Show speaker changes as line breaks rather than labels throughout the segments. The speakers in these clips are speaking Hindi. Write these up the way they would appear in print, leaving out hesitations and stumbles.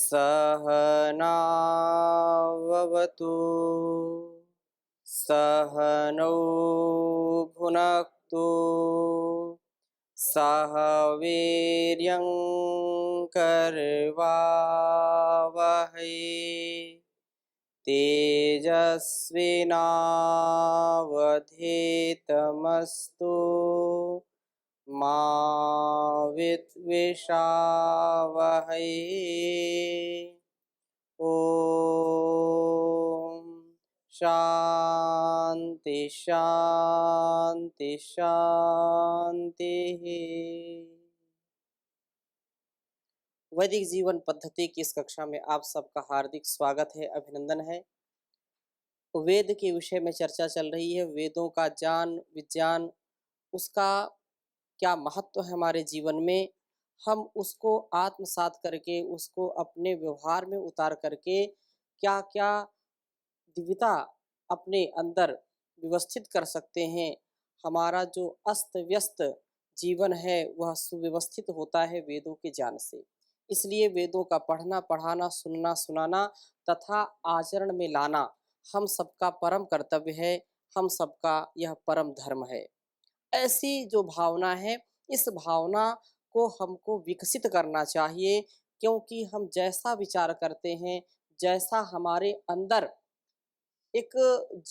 सहनाववतु सहनौ भुनक्तु सह वीर्यं करवावहै तेजस्विनावधीतमस्तु मा विद्विषावहै। ओम शांति शांति शांति। वैदिक जीवन पद्धति की इस कक्षा में आप सबका हार्दिक स्वागत है, अभिनंदन है। वेद के विषय में चर्चा चल रही है। वेदों का ज्ञान विज्ञान, उसका क्या महत्व है हमारे जीवन में, हम उसको आत्मसात करके उसको अपने व्यवहार में उतार करके क्या क्या दिव्यता अपने अंदर व्यवस्थित कर सकते हैं। हमारा जो अस्त व्यस्त जीवन है वह सुव्यवस्थित होता है वेदों के ज्ञान से। इसलिए वेदों का पढ़ना पढ़ाना सुनना सुनाना तथा आचरण में लाना हम सबका परम कर्तव्य है, हम सबका यह परम धर्म है। ऐसी जो भावना है, इस भावना को हमको विकसित करना चाहिए, क्योंकि हम जैसा विचार करते हैं, जैसा हमारे अंदर एक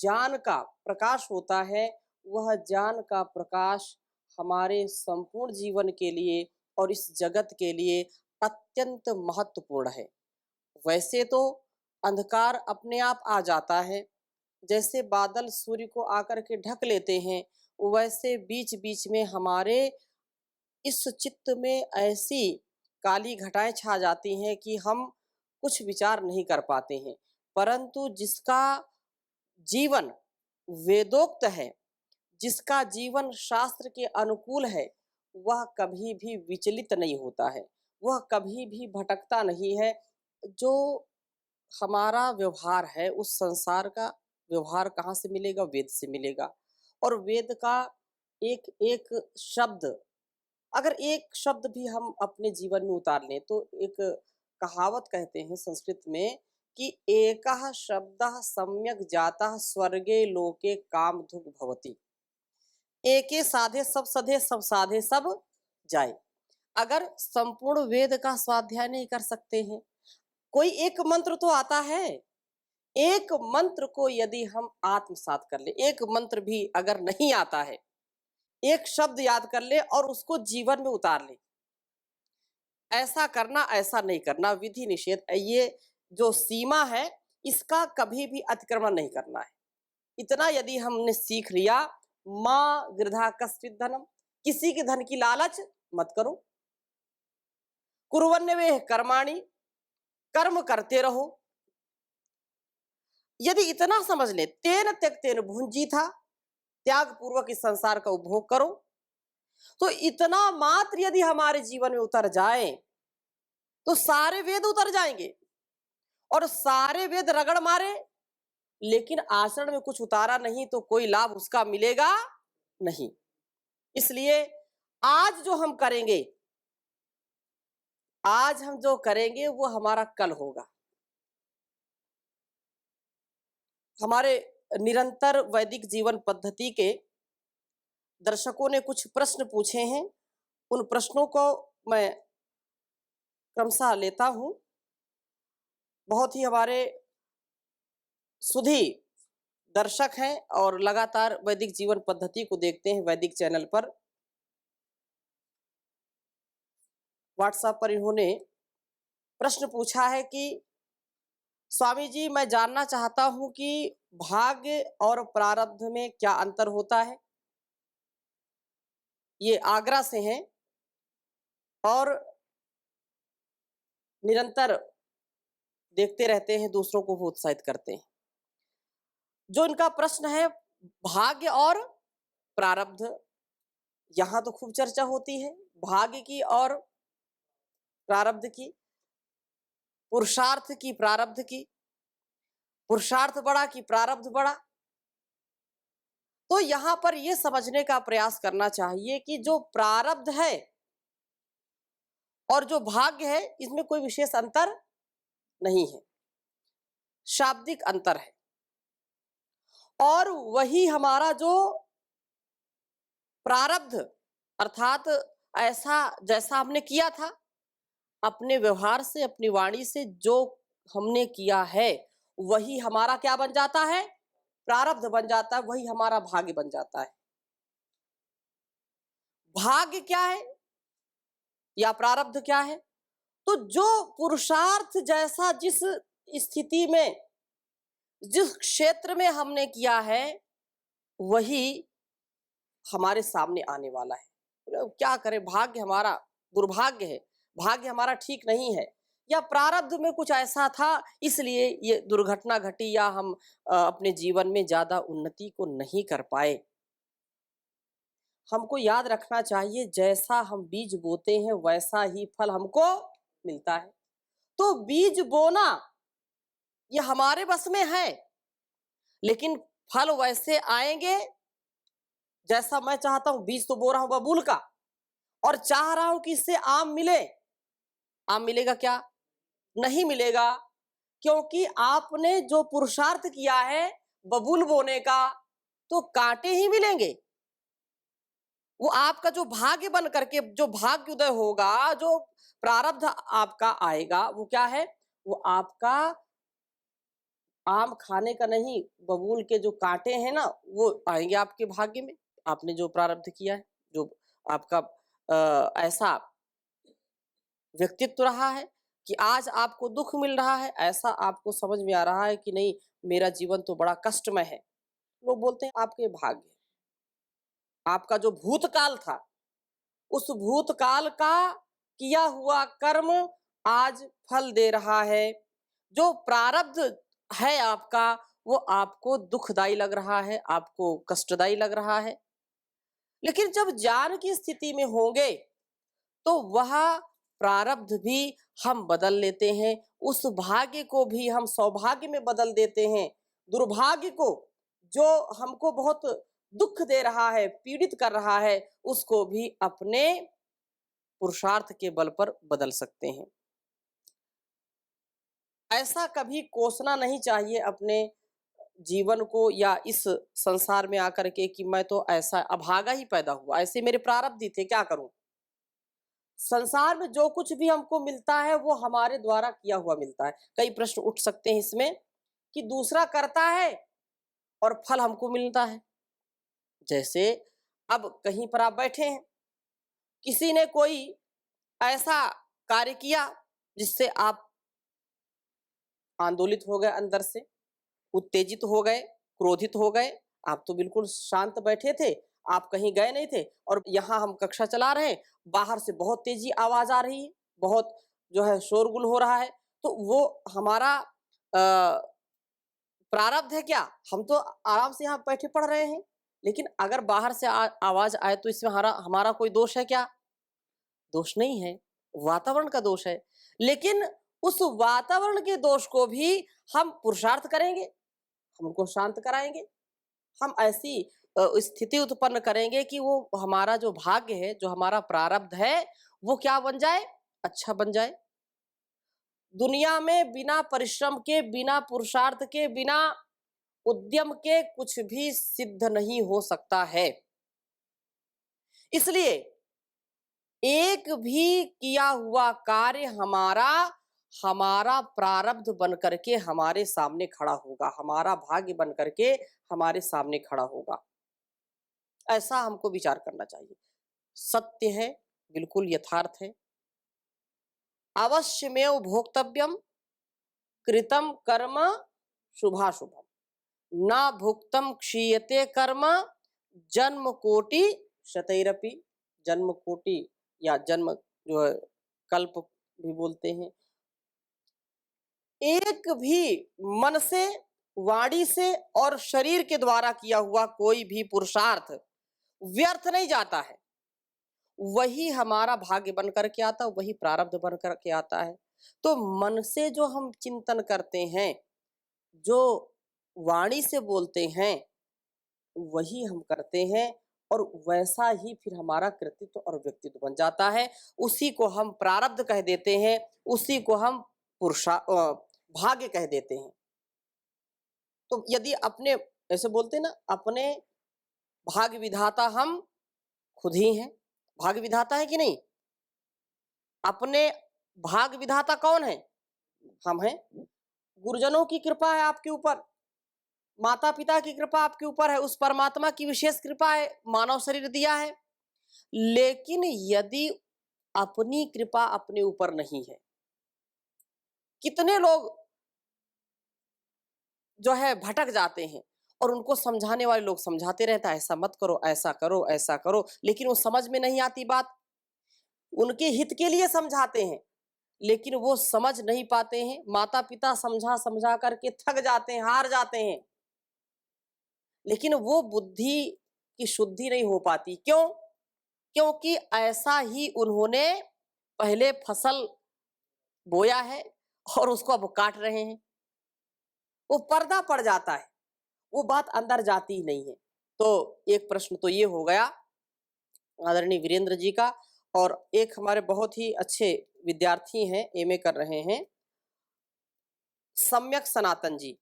ज्ञान का प्रकाश होता है, वह ज्ञान का प्रकाश हमारे संपूर्ण जीवन के लिए और इस जगत के लिए अत्यंत महत्वपूर्ण है। वैसे तो अंधकार अपने आप आ जाता है, जैसे बादल सूर्य को आकर के ढक लेते हैं, वैसे बीच बीच में हमारे इस चित्त में ऐसी काली घटाएं छा जाती हैं कि हम कुछ विचार नहीं कर पाते हैं। परंतु जिसका जीवन वेदोक्त है, जिसका जीवन शास्त्र के अनुकूल है, वह कभी भी विचलित नहीं होता है, वह कभी भी भटकता नहीं है। जो हमारा व्यवहार है, उस संसार का व्यवहार कहाँ से मिलेगा? वेद से मिलेगा। और वेद का एक एक शब्द, अगर एक शब्द भी हम अपने जीवन में उतार लें तो एक कहावत कहते हैं संस्कृत में कि एकः शब्दः सम्यक जातः स्वर्गे लोके कामधुग् भवति। एके साधे सब सधे, सब साधे सब जाए। अगर संपूर्ण वेद का स्वाध्याय नहीं कर सकते हैं, कोई एक मंत्र तो आता है, एक मंत्र को यदि हम आत्मसात कर ले, एक मंत्र भी अगर नहीं आता है, एक शब्द याद कर ले और उसको जीवन में उतार ले। ऐसा करना, ऐसा नहीं करना, विधि निषेध, ये जो सीमा है इसका कभी भी अतिक्रमण नहीं करना है। इतना यदि हमने सीख लिया, माँ गृधा कश्चित् धनम, किसी के धन की लालच मत करो। कुर्वन्नवेह कर्माणि, कर्म करते रहो। यदि इतना समझ ले, तेन त्यक्तेन भुंजीथा, त्याग पूर्वक इस संसार का उपभोग करो, तो इतना मात्र यदि हमारे जीवन में उतर जाए तो सारे वेद उतर जाएंगे। और सारे वेद रगड़ मारे लेकिन आचरण में कुछ उतारा नहीं तो कोई लाभ उसका मिलेगा नहीं। इसलिए आज जो हम करेंगे, आज हम जो करेंगे वो हमारा कल होगा। हमारे निरंतर वैदिक जीवन पद्धति के दर्शकों ने कुछ प्रश्न पूछे हैं, उन प्रश्नों को मैं क्रमशः लेता हूं। बहुत ही हमारे सुधी दर्शक हैं और लगातार वैदिक जीवन पद्धति को देखते हैं वैदिक चैनल पर। व्हाट्सएप पर इन्होंने प्रश्न पूछा है कि स्वामी जी, मैं जानना चाहता हूं कि भाग्य और प्रारब्ध में क्या अंतर होता है। ये आगरा से हैं और निरंतर देखते रहते हैं, दूसरों को भी उत्साहित करते हैं। जो इनका प्रश्न है भाग्य और प्रारब्ध, यहां तो खूब चर्चा होती है भाग्य की और प्रारब्ध की, पुरुषार्थ की प्रारब्ध की, पुरुषार्थ बड़ा कि प्रारब्ध बड़ा। तो यहां पर यह समझने का प्रयास करना चाहिए कि जो प्रारब्ध है और जो भाग्य है, इसमें कोई विशेष अंतर नहीं है, शाब्दिक अंतर है। और वही हमारा जो प्रारब्ध, अर्थात ऐसा जैसा हमने किया था, अपने व्यवहार से, अपनी वाणी से जो हमने किया है, वही हमारा क्या बन जाता है? प्रारब्ध बन जाता है, वही हमारा भाग्य बन जाता है। भाग्य क्या है या प्रारब्ध क्या है? तो जो पुरुषार्थ जैसा जिस स्थिति में, जिस क्षेत्र में हमने किया है, वही हमारे सामने आने वाला है। मतलब क्या करें, भाग्य हमारा दुर्भाग्य है, भाग्य हमारा ठीक नहीं है, या प्रारब्ध में कुछ ऐसा था इसलिए ये दुर्घटना घटी, या हम अपने जीवन में ज्यादा उन्नति को नहीं कर पाए। हमको याद रखना चाहिए, जैसा हम बीज बोते हैं वैसा ही फल हमको मिलता है। तो बीज बोना ये हमारे बस में है, लेकिन फल वैसे आएंगे जैसा मैं चाहता हूं। बीज तो बो रहा हूं बबूल का, और चाह रहा हूं कि इससे आम मिले। आम मिलेगा क्या? नहीं मिलेगा, क्योंकि आपने जो पुरुषार्थ किया है बबूल बोने का, तो कांटे ही मिलेंगे। वो आपका जो भाग्य बन करके, जो भाग्य उदय होगा, जो प्रारब्ध आपका आएगा, वो क्या है? वो आपका आम खाने का नहीं, बबूल के जो कांटे हैं ना, वो आएंगे आपके भाग्य में। आपने जो प्रारब्ध किया है, जो आपका ऐसा व्यक्तित्व रहा है कि आज आपको दुख मिल रहा है, ऐसा आपको समझ में आ रहा है कि नहीं, मेरा जीवन तो बड़ा कष्टमय है, लोग बोलते हैं आपके भाग्य। आपका जो भूतकाल था, उस भूतकाल का किया हुआ कर्म आज फल दे रहा है। जो प्रारब्ध है आपका, वो आपको दुखदाई लग रहा है, आपको कष्टदाई लग रहा है। लेकिन जब ज्ञान की स्थिति में होंगे, तो वह प्रारब्ध भी हम बदल लेते हैं, उस भाग्य को भी हम सौभाग्य में बदल देते हैं। दुर्भाग्य को, जो हमको बहुत दुख दे रहा है, पीड़ित कर रहा है, उसको भी अपने पुरुषार्थ के बल पर बदल सकते हैं। ऐसा कभी कोसना नहीं चाहिए अपने जीवन को या इस संसार में आकर के कि मैं तो ऐसा अभागा ही पैदा हुआ, ऐसे मेरे प्रारब्ध ही थे, क्या करूं। संसार में जो कुछ भी हमको मिलता है वो हमारे द्वारा किया हुआ मिलता है। कई प्रश्न उठ सकते हैं इसमें कि दूसरा करता है और फल हमको मिलता है। जैसे अब कहीं पर आप बैठे हैं, किसी ने कोई ऐसा कार्य किया जिससे आप आंदोलित हो गए, अंदर से उत्तेजित हो गए, क्रोधित हो गए। आप तो बिल्कुल शांत बैठे थे, आप कहीं गए नहीं थे, और यहाँ हम कक्षा चला रहे हैं, बाहर से बहुत तेजी आवाज आ रही है, बहुत जो है शोरगुल हो रहा है। तो वो हमारा प्रारब्ध है क्या? हम तो आराम से यहाँ बैठे पढ़ रहे हैं, लेकिन अगर बाहर से आवाज आए तो इसमें हमारा हमारा कोई दोष है क्या? दोष नहीं है, वातावरण का दोष है। लेकिन उस वातावरण के दोष को भी हम पुरुषार्थ करेंगे, हम उनको शांत कराएंगे। हम ऐसी स्थिति उत्पन्न करेंगे कि वो हमारा जो भाग्य है, जो हमारा प्रारब्ध है, वो क्या बन जाए? अच्छा बन जाए। दुनिया में बिना परिश्रम के, बिना पुरुषार्थ के, बिना उद्यम के कुछ भी सिद्ध नहीं हो सकता है। इसलिए एक भी किया हुआ कार्य हमारा हमारा प्रारब्ध बन करके हमारे सामने खड़ा होगा, हमारा भाग्य बन करके हमारे सामने खड़ा होगा। ऐसा हमको विचार करना चाहिए। सत्य है, बिल्कुल यथार्थ है। अवश्यमेव भोक्तव्यम कृतम कर्म शुभाशुभम, ना भुक्तम क्षीयते कर्म जन्म कोटि शतैरपि। जन्म कोटि या जन्म जो है कल्प भी बोलते हैं। एक भी मन से, वाणी से और शरीर के द्वारा किया हुआ कोई भी पुरुषार्थ व्यर्थ नहीं जाता है। वही हमारा भाग्य बन करके आता है, वही प्रारब्ध बन करके आता है। तो मन से जो हम चिंतन करते हैं, जो वाणी से बोलते हैं, वही हम करते हैं, और वैसा ही फिर हमारा कृतित्व और व्यक्तित्व बन जाता है। उसी को हम प्रारब्ध कह देते हैं, उसी को हम भाग्य कह देते हैं। तो यदि अपने, ऐसे बोलते हैं ना, अपने भाग्य विधाता हम खुद ही हैं। भाग्य विधाता है कि नहीं? अपने भाग्य विधाता कौन है? हम हैं। गुरुजनों की कृपा है आपके ऊपर, माता पिता की कृपा आपके ऊपर है, उस परमात्मा की विशेष कृपा है, मानव शरीर दिया है। लेकिन यदि अपनी कृपा अपने ऊपर नहीं है, कितने लोग जो है भटक जाते हैं और उनको समझाने वाले लोग समझाते रहता है, ऐसा मत करो, ऐसा करो, ऐसा करो, लेकिन वो समझ में नहीं आती बात। उनके हित के लिए समझाते हैं, लेकिन वो समझ नहीं पाते हैं। माता पिता समझा समझा करके थक जाते हैं, हार जाते हैं, लेकिन वो बुद्धि की शुद्धि नहीं हो पाती। क्यों? क्योंकि ऐसा ही उन्होंने पहले फसल बोया है और उसको अब काट रहे हैं। वो पर्दा पड़ जाता है, वो बात अंदर जाती ही नहीं है। तो एक प्रश्न तो ये हो गया आदरणीय वीरेंद्र जी का। और एक हमारे बहुत ही अच्छे विद्यार्थी हैं, एमए कर रहे हैं, सम्यक सनातन जी।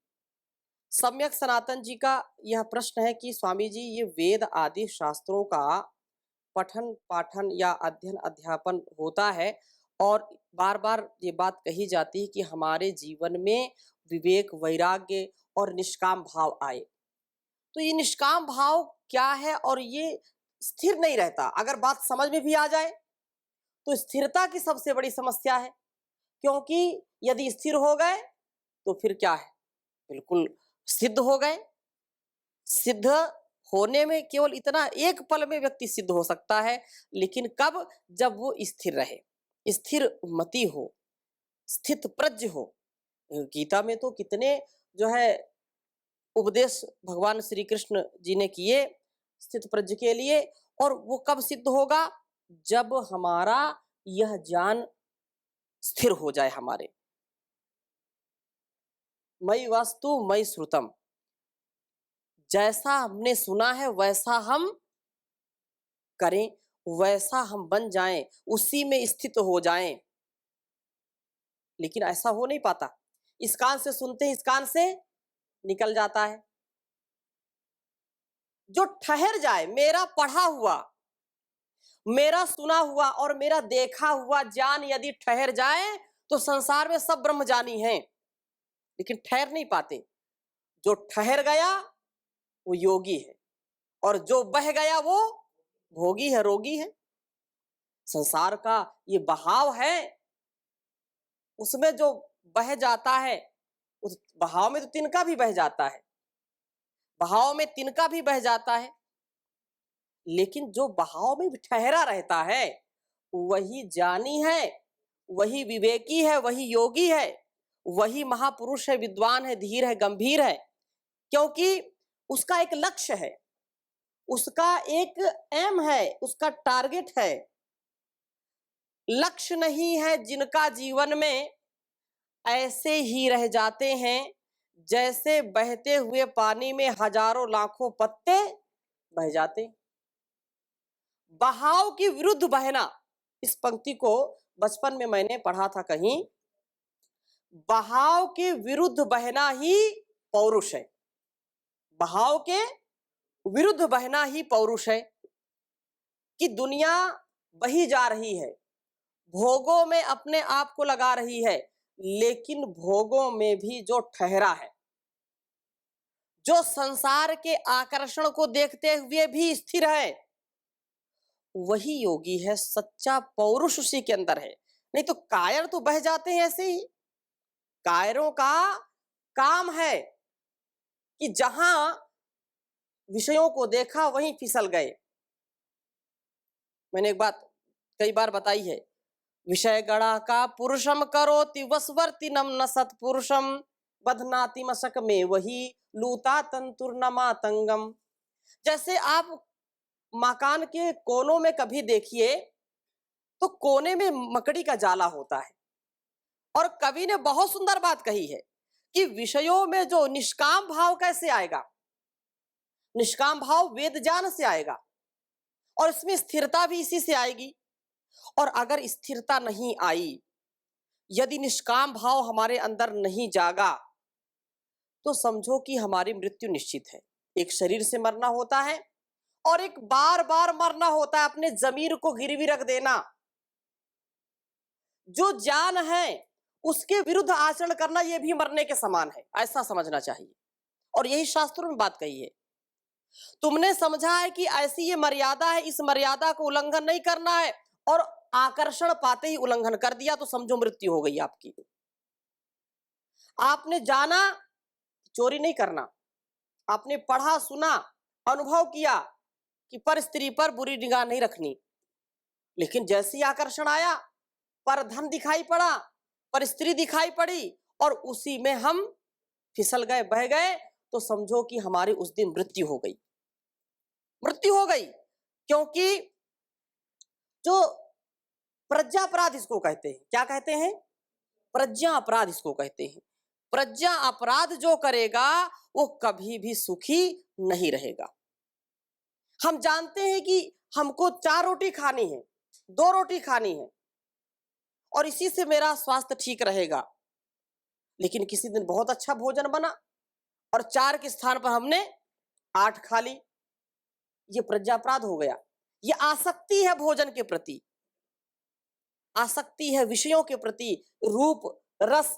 सम्यक सनातन जी का यह प्रश्न है कि स्वामी जी, ये वेद आदि शास्त्रों का पठन पाठन या अध्ययन अध्यापन होता है और बार बार ये बात कही जाती है कि हमारे जीवन में विवेक, वैराग्य और निष्काम भाव आए। तो ये निष्काम भाव क्या है? और ये स्थिर नहीं रहता। अगर बात समझ में भी आ जाए तो स्थिरता की सबसे बड़ी समस्या है, क्योंकि यदि स्थिर हो गए तो फिर क्या है, बिल्कुल सिद्ध हो गए। सिद्ध होने में केवल इतना, एक पल में व्यक्ति सिद्ध हो सकता है, लेकिन कब? जब वो स्थिर रहे, स्थिर मति हो, स्थित प्रज्ञ हो। गीता में तो कितने जो है उपदेश भगवान श्री कृष्ण जी ने किए स्थित प्रज्ञ के लिए। और वो कब सिद्ध होगा? जब हमारा यह ज्ञान स्थिर हो जाए हमारे। मयि वास्तु मयि श्रुतम, जैसा हमने सुना है वैसा हम करें, वैसा हम बन जाएं, उसी में स्थित हो जाएं। लेकिन ऐसा हो नहीं पाता। इस कान से सुनते हैं, इस कान से निकल जाता है। जो ठहर जाए, मेरा पढ़ा हुआ, मेरा सुना हुआ और मेरा देखा हुआ ज्ञान यदि ठहर जाए तो संसार में सब ब्रह्मजानी हैं, लेकिन ठहर नहीं पाते। जो ठहर गया वो योगी है, और जो बह गया वो भोगी है, रोगी है। संसार का ये बहाव है, उसमें जो बह जाता है, उस बहाव में तो तिनका भी बह जाता है, बहाव में तिनका भी बह जाता है। लेकिन जो बहाव में भी ठहरा रहता है वही ज्ञानी है, वही विवेकी है, वही योगी है, वही महापुरुष है, विद्वान है, धीर है, गंभीर है। क्योंकि उसका एक लक्ष्य है, उसका एक एम है, उसका टारगेट है। लक्ष्य नहीं है जिनका जीवन में, ऐसे ही रह जाते हैं जैसे बहते हुए पानी में हजारों लाखों पत्ते बह जाते। बहाव के विरुद्ध बहना, इस पंक्ति को बचपन में मैंने पढ़ा था कहीं। बहाव के विरुद्ध बहना ही पौरुष है, बहाव के विरुद्ध बहना ही पौरुष है। कि दुनिया बही जा रही है, भोगों में अपने आप को लगा रही है, लेकिन भोगों में भी जो ठहरा है, जो संसार के आकर्षण को देखते हुए भी स्थिर है, वही योगी है। सच्चा पौरुष उसी के अंदर है। नहीं तो कायर तो बह जाते हैं ऐसे ही। कायरों का काम है कि जहां विषयों को देखा वहीं फिसल गए। मैंने एक बात कई बार बताई है, विषय गणा का पुरुषम करोति वसवर्ति नम न सत्पुरुषम बधनाति मशक में वही लूता तंतुर्नमा तंगम। जैसे आप मकान के कोनों में कभी देखिए तो कोने में मकड़ी का जाला होता है। और कवि ने बहुत सुंदर बात कही है कि विषयों में जो निष्काम भाव कैसे आएगा? निष्काम भाव वेद ज्ञान से आएगा, और इसमें स्थिरता भी इसी से आएगी। और अगर स्थिरता नहीं आई, यदि निष्काम भाव हमारे अंदर नहीं जागा तो समझो कि हमारी मृत्यु निश्चित है। एक शरीर से मरना होता है और एक बार बार मरना होता है, अपने जमीर को गिरवी रख देना। जो जान है उसके विरुद्ध आचरण करना यह भी मरने के समान है, ऐसा समझना चाहिए। और यही शास्त्रों में बात कही है। तुमने समझा है कि ऐसी ये मर्यादा है, इस मर्यादा को उल्लंघन नहीं करना है और आकर्षण पाते ही उल्लंघन कर दिया तो समझो मृत्यु हो गई आपकी। आपने जाना चोरी नहीं करना, आपने पढ़ा सुना अनुभव किया कि पर स्त्री पर बुरी निगाह नहीं रखनी, लेकिन जैसे ही आकर्षण आया, पर धन दिखाई पड़ा, पर स्त्री दिखाई पड़ी और उसी में हम फिसल गए, बह गए, तो समझो कि हमारी उस दिन मृत्यु हो गई। मृत्यु हो गई क्योंकि जो प्रज्ञा अपराध इसको कहते हैं। क्या कहते हैं? प्रज्ञा अपराध इसको कहते हैं। प्रज्ञा अपराध जो करेगा वो कभी भी सुखी नहीं रहेगा। हम जानते हैं कि हमको 4 रोटी खानी है, 2 रोटी खानी है और इसी से मेरा स्वास्थ्य ठीक रहेगा, लेकिन किसी दिन बहुत अच्छा भोजन बना और 4 के स्थान पर हमने 8 खा ली। ये प्रज्ञा अपराध हो गया। ये आसक्ति है भोजन के प्रति, आसक्ति है विषयों के प्रति, रूप रस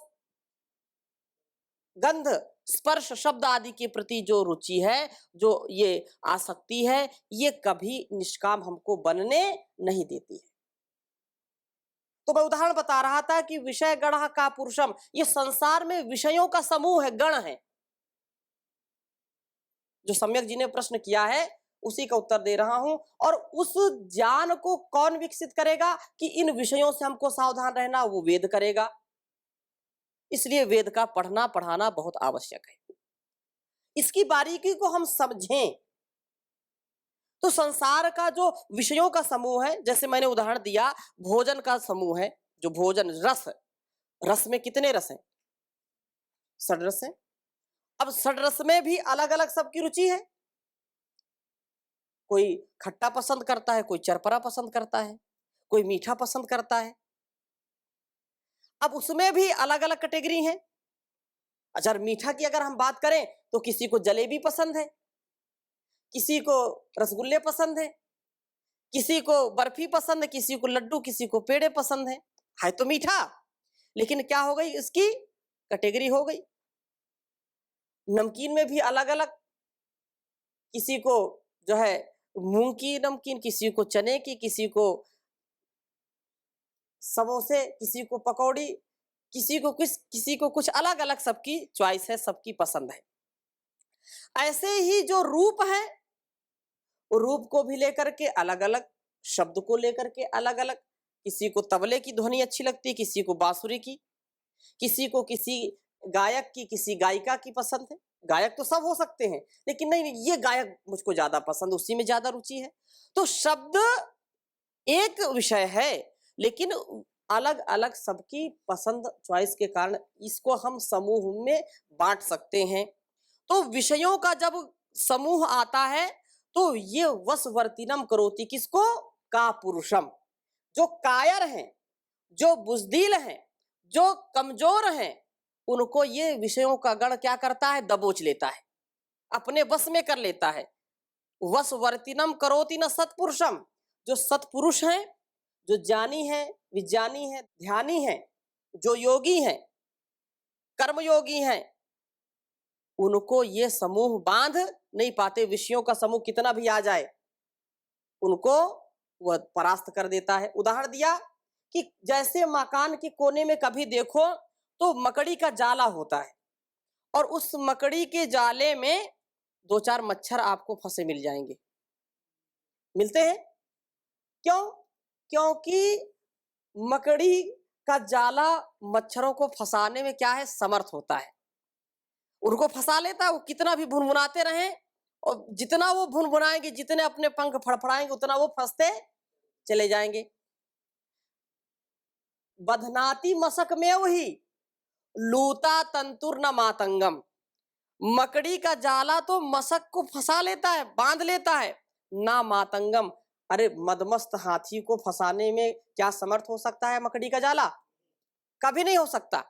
गंध स्पर्श शब्द आदि के प्रति जो रुचि है, जो ये आसक्ति है, ये कभी निष्काम हमको बनने नहीं देती है। तो मैं उदाहरण बता रहा था कि विषय गण का पुरुषम, ये संसार में विषयों का समूह है, गण है। जो सम्यक जी ने प्रश्न किया है उसी का उत्तर दे रहा हूं। और उस ज्ञान को कौन विकसित करेगा कि इन विषयों से हमको सावधान रहना, वो वेद करेगा। इसलिए वेद का पढ़ना पढ़ाना बहुत आवश्यक है। इसकी बारीकी को हम समझें तो संसार का जो विषयों का समूह है, जैसे मैंने उदाहरण दिया भोजन का समूह है, जो भोजन रस, रस में कितने रस हैं? 6 रस हैं। अब 6 रस में भी अलग अलग सबकी रुचि है। कोई खट्टा पसंद करता है, कोई चरपरा पसंद करता है, कोई मीठा पसंद करता है। अब उसमें भी अलग अलग कैटेगरी है। अच्छा, मीठा की अगर हम बात करें तो किसी को जलेबी पसंद है, किसी को रसगुल्ले पसंद है, किसी को बर्फी पसंद है, किसी को लड्डू, किसी को पेड़े पसंद है तो मीठा, लेकिन क्या हो गई, इसकी कैटेगरी हो गई। नमकीन में भी अलग अलग, किसी को जो है मूंग की नमकीन, किसी को चने की, किसी को समोसे, किसी को पकौड़ी, किसी को कुछ अलग अलग, सबकी चॉइस है, सबकी पसंद है। ऐसे ही जो रूप है, रूप को भी लेकर के अलग अलग, शब्द को लेकर के अलग अलग, किसी को तबले की ध्वनि अच्छी लगती है, किसी को बांसुरी की, किसी को किसी गायक की, किसी गायिका की पसंद है। गायक तो सब हो सकते हैं, लेकिन नहीं ये गायक मुझको ज्यादा पसंद, उसी में ज्यादा रुचि है। तो शब्द एक विषय है, लेकिन अलग अलग सबकी पसंद चॉइस के कारण इसको हम समूह में बांट सकते हैं। तो विषयों का जब समूह आता है तो ये वशवर्तिनम करोति, किसको? का पुरुषम। जो कायर हैं, जो बुजदिल हैं, जो कमजोर हैं, उनको ये विषयों का गण क्या करता है? दबोच लेता है, अपने वश में कर लेता है। वशवर्तिनम करोति न सत्पुरुषम। जो सत्पुरुष हैं, जो ज्ञानी हैं, विज्ञानी हैं, ध्यानी हैं, जो योगी हैं, कर्मयोगी हैं, उनको ये समूह बांध नहीं पाते। विषयों का समूह कितना भी आ जाए उनको वह परास्त कर देता है। उदाहरण दिया कि जैसे मकान के कोने में कभी देखो तो मकड़ी का जाला होता है और उस मकड़ी के जाले में 2-4 मच्छर आपको फंसे मिल जाएंगे, मिलते हैं। क्यों? क्योंकि मकड़ी का जाला मच्छरों को फंसाने में क्या है? समर्थ होता है। उनको फंसा लेता है, वो कितना भी भुनभुनाते रहें और जितना वो भुनभुनाएंगे, जितने अपने पंख फड़फड़ाएंगे, उतना वो फंसते चले जाएंगे। बधनाती मशक में वही लूता तंतुर न मातंगम। मकड़ी का जाला तो मशक को फंसा लेता है, बांध लेता है, ना मातंगम। अरे मदमस्त हाथी को फंसाने में क्या समर्थ हो सकता है मकड़ी का जाला? कभी नहीं हो सकता।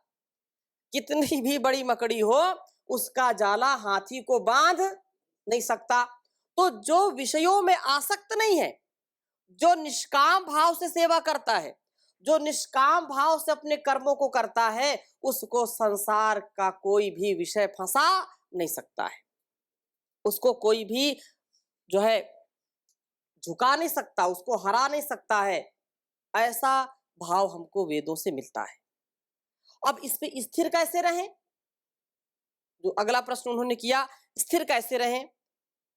कितनी भी बड़ी मकड़ी हो, उसका जाला हाथी को बांध नहीं सकता। तो जो विषयों में आसक्त नहीं है, जो निष्काम भाव से सेवा करता है, जो निष्काम भाव से अपने कर्मों को करता है, उसको संसार का कोई भी विषय फंसा नहीं सकता है। उसको कोई भी जो है झुका नहीं सकता, उसको हरा नहीं सकता है। ऐसा भाव हमको वेदों से मिलता है। अब इस पे स्थिर कैसे रहें? जो अगला प्रश्न उन्होंने किया, स्थिर कैसे रहें?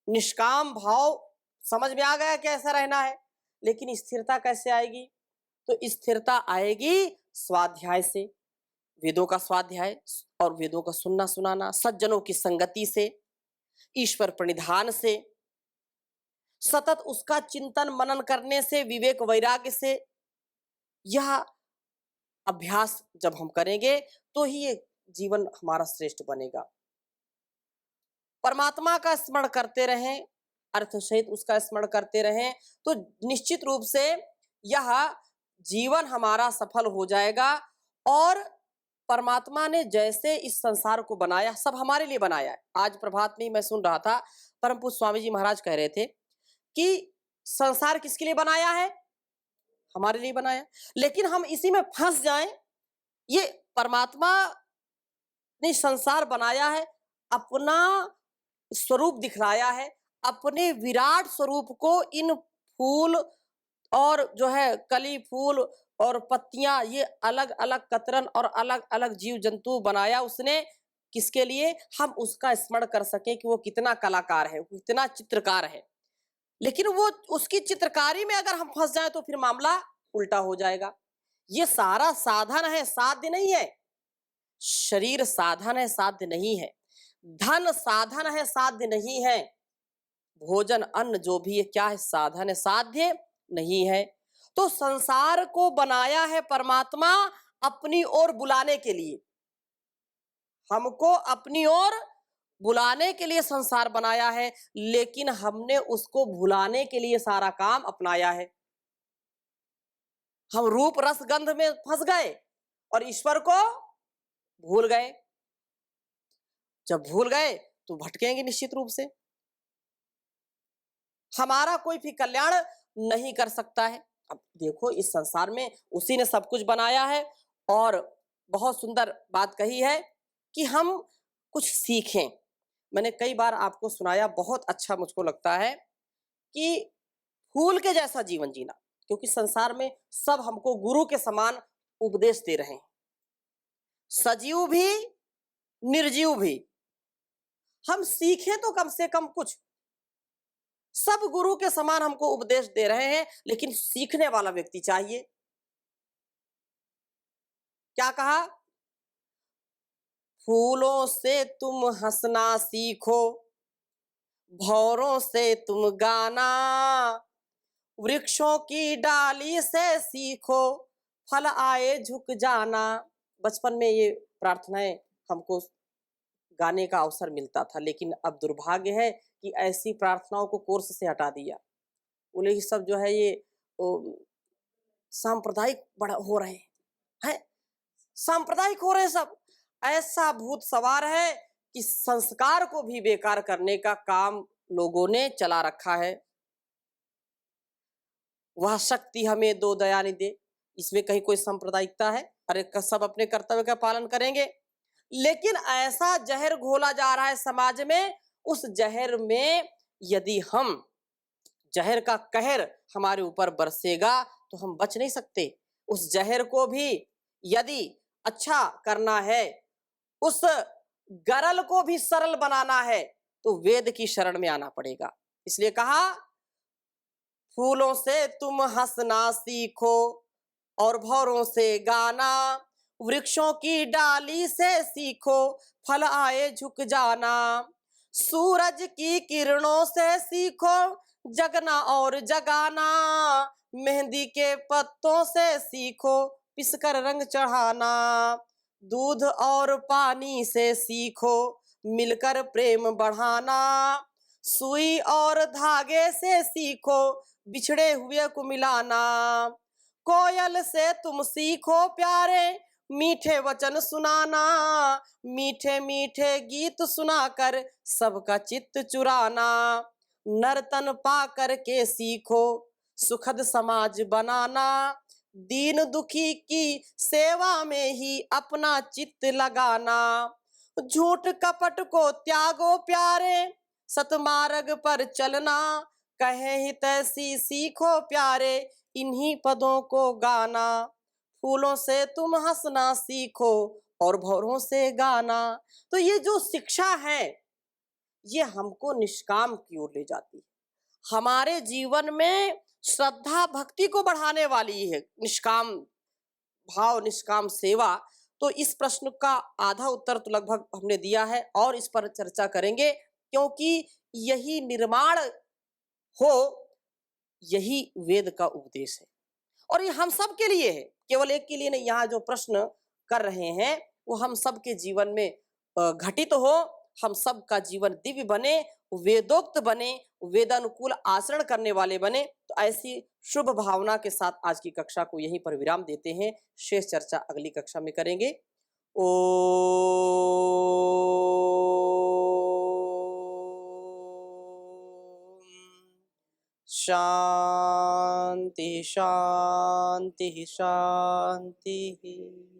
निष्काम भाव समझ में आ गया कैसा रहना है, लेकिन स्थिरता कैसे आएगी? तो स्थिरता आएगी स्वाध्याय से, वेदों का स्वाध्याय और वेदों का सुनना सुनाना, सज्जनों की संगति से, ईश्वर प्रणिधान से, सतत उसका चिंतन मनन करने से, विवेक वैराग्य से। यह अभ्यास जब हम करेंगे तो ही ये जीवन हमारा श्रेष्ठ बनेगा। परमात्मा का स्मरण करते रहें, अर्थ सहित उसका स्मरण करते रहें, तो निश्चित रूप से यह जीवन हमारा सफल हो जाएगा। और परमात्मा ने जैसे इस संसार को बनाया, सब हमारे लिए बनाया है। आज प्रभात में मैं सुन रहा था, परम पूज्य स्वामी जी महाराज कह रहे थे कि संसार किसके लिए बनाया है? हमारे लिए बनाया। लेकिन हम इसी में फंस जाएं। ये परमात्मा ने संसार बनाया है, अपना स्वरूप दिखलाया है, अपने विराट स्वरूप को इन फूल और जो है कली फूल और पत्तियां, ये अलग अलग कतरन और अलग अलग जीव जंतु बनाया उसने। किसके लिए? हम उसका स्मरण कर सके कि वो कितना कलाकार है, वो कितना चित्रकार है। लेकिन वो उसकी चित्रकारी में अगर हम फंस जाए तो फिर मामला उल्टा हो जाएगा। ये सारा साधन है, साध्य नहीं है। शरीर साधन है, साध्य नहीं है। धन साधन है, साध्य नहीं है। भोजन अन्न जो भी है क्या है? साधन है, साध्य नहीं है। तो संसार को बनाया है परमात्मा अपनी ओर बुलाने के लिए, हमको अपनी ओर बुलाने के लिए संसार बनाया है। लेकिन हमने उसको भुलाने के लिए सारा काम अपनाया है। हम रूप रस गंध में फंस गए और ईश्वर को भूल गए। जब भूल गए तो भटकेंगे निश्चित रूप से, हमारा कोई भी कल्याण नहीं कर सकता है। अब देखो, इस संसार में उसी ने सब कुछ बनाया है। और बहुत सुंदर बात कही है कि हम कुछ सीखें। मैंने कई बार आपको सुनाया, बहुत अच्छा मुझको लगता है कि फूल के जैसा जीवन जीना, क्योंकि संसार में सब हमको गुरु के समान उपदेश दे रहे हैं, सजीव भी निर्जीव भी। हम सीखें तो कम से कम कुछ। सब गुरु के समान हमको उपदेश दे रहे हैं, लेकिन सीखने वाला व्यक्ति चाहिए। क्या कहा? फूलों से तुम हंसना सीखो, भौरों से तुम गाना, वृक्षों की डाली से सीखो, फल आए झुक जाना। बचपन में ये प्रार्थनाएं हमको गाने का अवसर मिलता था, लेकिन अब दुर्भाग्य है कि ऐसी प्रार्थनाओं को कोर्स से हटा दिया। बोले कि सब जो है ये सांप्रदायिक बड़ा हो रहे हैं, सांप्रदायिक हो रहे हैं सब। ऐसा भूत सवार है कि संस्कार को भी बेकार करने का काम लोगों ने चला रखा है। वह शक्ति हमें दो दयानिधि दे, इसमें कहीं कोई सांप्रदायिकता है? अरे सब अपने कर्तव्य का पालन करेंगे, लेकिन ऐसा जहर घोला जा रहा है समाज में। उस जहर में यदि हम, जहर का कहर हमारे ऊपर बरसेगा तो हम बच नहीं सकते। उस जहर को भी यदि अच्छा करना है, उस गरल को भी सरल बनाना है, तो वेद की शरण में आना पड़ेगा। इसलिए कहा, फूलों से तुम हंसना सीखो और भौरों से गाना, वृक्षों की डाली से सीखो, फल आए झुक जाना, सूरज की किरणों से सीखो जगना और जगाना, मेहंदी के पत्तों से सीखो पिसकर रंग चढ़ाना, दूध और पानी से सीखो मिलकर प्रेम बढ़ाना, सुई और धागे से सीखो बिछड़े हुए को मिलाना, कोयल से तुम सीखो प्यारे मीठे वचन सुनाना, मीठे मीठे गीत सुनाकर सबका चित्त चुराना। नर्तन पा कर के सीखो सुखद समाज बनाना, दीन दुखी की सेवा में ही अपना चित्त लगाना। झूठ कपट को त्यागो प्यारे, सतमार्ग पर चलना, कहे ही तैसी सीखो प्यारे, इन्हीं पदों को गाना। फूलों से तुम हंसना सीखो और भौरों से गाना। तो ये जो शिक्षा है ये हमको निष्काम की ओर ले जाती है, हमारे जीवन में श्रद्धा भक्ति को बढ़ाने वाली है। निष्काम भाव, निष्काम सेवा। तो इस प्रश्न का आधा उत्तर तो लगभग हमने दिया है और इस पर चर्चा करेंगे, क्योंकि यही निर्माण हो, यही वेद का उपदेश है और ये हम सब के लिए है, केवल एक के लिए नहीं। यहाँ जो प्रश्न कर रहे हैं वो हम सब के जीवन में घटित हो, हम सब का जीवन दिव्य बने, वेदोक्त बने, वेदानुकूल आचरण करने वाले बने। तो ऐसी शुभ भावना के साथ आज की कक्षा को यहीं पर विराम देते हैं। शेष चर्चा अगली कक्षा में करेंगे। ओ शांति शांति शांति।